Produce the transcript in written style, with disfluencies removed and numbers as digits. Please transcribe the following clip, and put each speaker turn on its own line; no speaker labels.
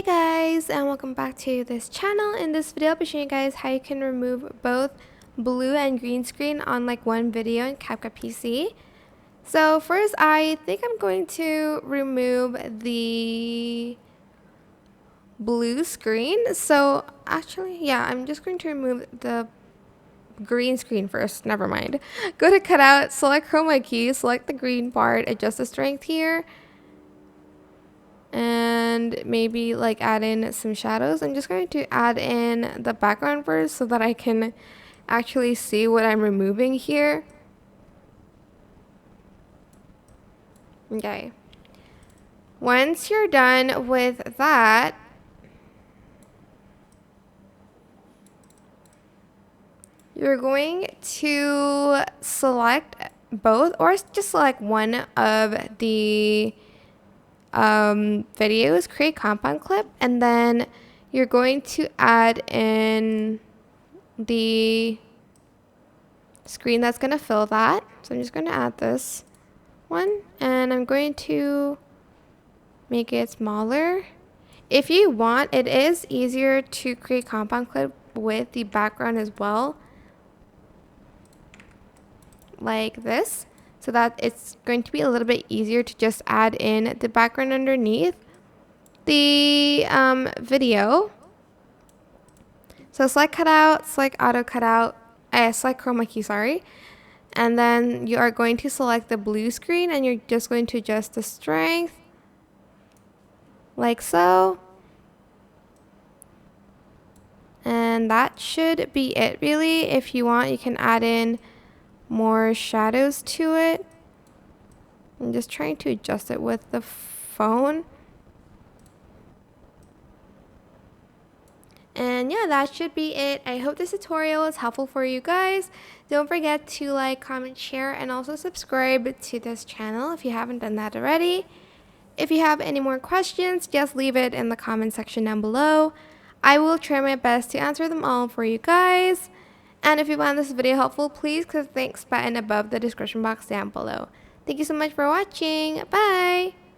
Hey guys, and welcome back to this channel. In this video I'll be showing you guys how you can remove both blue and green screen on like one video in CapCut PC. So first I think I'm going to remove the blue screen. So actually yeah, I'm just going to remove the green screen first. Never mind. Go to cutout, select chroma key, select the green part, adjust the strength here, and maybe like add in some shadows. I'm just going to add in the background first so that I can actually see what I'm removing here. Okay. Once you're done with that, you're going to select both or just select one of the videos, create compound clip, and then you're going to add in the screen that's going to fill that. So I'm just going to add this one and I'm going to make it smaller. If you want, it is easier to create compound clip with the background as well, like this, so that it's going to be a little bit easier to just add in the background underneath the video. So select cutout, select auto cutout, select chroma key, sorry. And then you are going to select the blue screen and you're just going to adjust the strength like so. And that should be it really. If you want, you can add in more shadows to it. I'm just trying to adjust it with the phone. And yeah, that should be it. I hope this tutorial is helpful for you guys. Don't forget to like, comment, share, and also subscribe to this channel if you haven't done that already. If you have any more questions, just leave it in the comment section down below. I will try my best to answer them all for you guys. And if you found this video helpful, please click the thanks button above the description box down below. Thank you so much for watching. Bye!